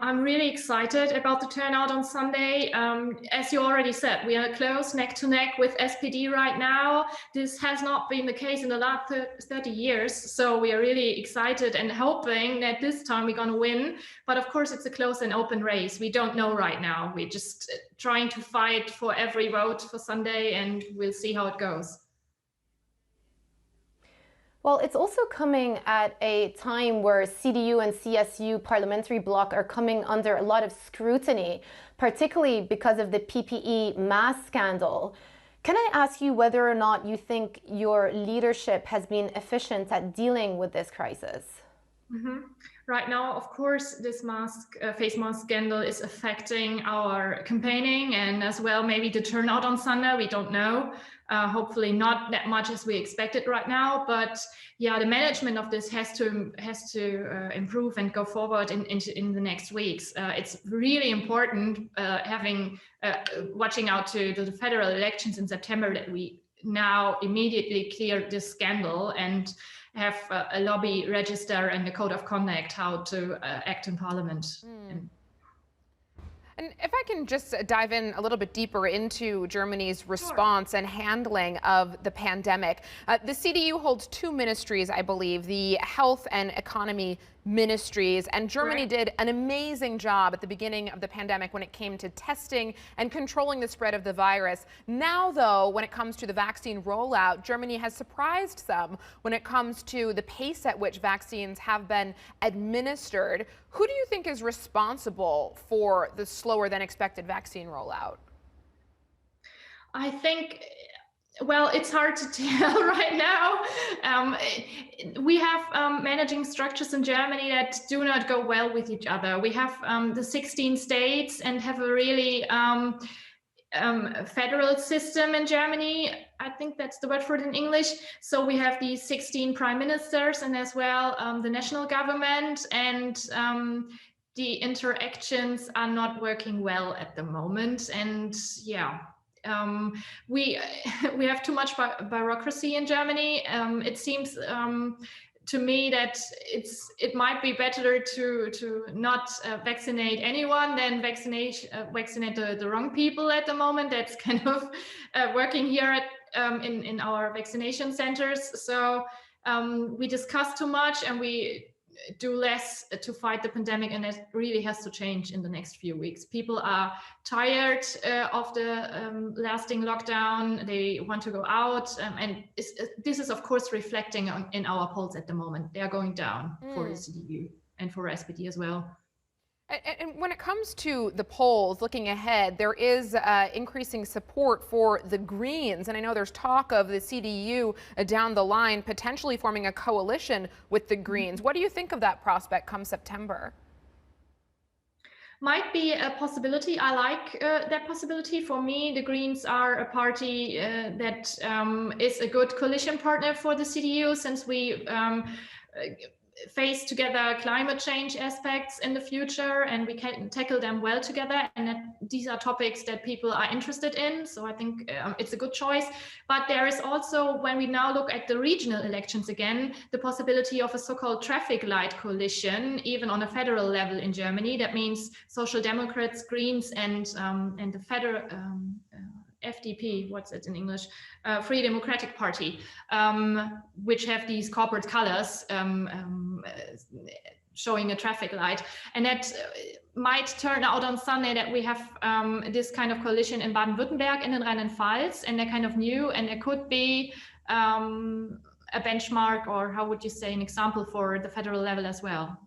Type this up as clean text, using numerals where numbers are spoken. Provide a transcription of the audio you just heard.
I'm really excited about the turnout on Sunday. As you already said, we are close neck to neck with SPD right now. This has not been the case in the last 30 years. So we are really excited and hoping that this time we're going to win. But of course, it's a close and open race. We don't know right now. We're just trying to fight for every vote for Sunday, and we'll see how it goes. Well, it's also coming at a time where CDU and CSU parliamentary bloc are coming under a lot of scrutiny, particularly because of the PPE mask scandal. Can I ask you whether or not you think your leadership has been efficient at dealing with this crisis? Right now, of course, this face mask scandal is affecting our campaigning and as well maybe the turnout on Sunday. We don't know. Hopefully not that much as we expected right now. But yeah, the management of this has to improve and go forward in the next weeks. It's really important watching out to the federal elections in September that we now immediately clear this scandal and have a lobby register and a code of conduct how to act in Parliament. And if I can just dive in a little bit deeper into Germany's response and handling of the pandemic. The CDU holds two ministries, I believe, the health and economy ministries, and Germany did an amazing job at the beginning of the pandemic when it came to testing and controlling the spread of the virus. Now, though, when it comes to the vaccine rollout, Germany has surprised some when it comes to the pace at which vaccines have been administered. Who do you think is responsible for the slower than expected vaccine rollout? I think, well, it's hard to tell right now. We have managing structures in Germany that do not go well with each other. We have the 16 states and have a really federal system in Germany. I think that's the word for it in English. So we have these 16 prime ministers and as well the national government, and the interactions are not working well at the moment. And yeah. We have too much bureaucracy in Germany. It seems to me that it might be better to not vaccinate anyone than vaccinate the wrong people at the moment. That's kind of working here in our vaccination centers. So we discuss too much and we do less to fight the pandemic, and it really has to change in the next few weeks. People are tired of the lasting lockdown. They want to go out, and this is of course reflecting in our polls at the moment. They are going down for the CDU and for SPD as well. And when it comes to the polls, looking ahead, there is increasing support for the Greens. And I know there's talk of the CDU down the line potentially forming a coalition with the Greens. What do you think of that prospect come September? Might be a possibility. I like that possibility. For me, the Greens are a party that is a good coalition partner for the CDU, since we face together climate change aspects in the future, and we can tackle them well together, and these are topics that people are interested in. So I think it's a good choice. But there is also, when we now look at the regional elections again, the possibility of a so-called traffic light coalition, even on a federal level in Germany. That means Social Democrats, Greens, and the federal FDP, what's it in English? Free Democratic Party, which have these corporate colors showing a traffic light. And that might turn out on Sunday that we have this kind of coalition in Baden-Württemberg and in Rhineland-Palatinate, and they're kind of new, and there could be a benchmark, or how would you say, an example for the federal level as well.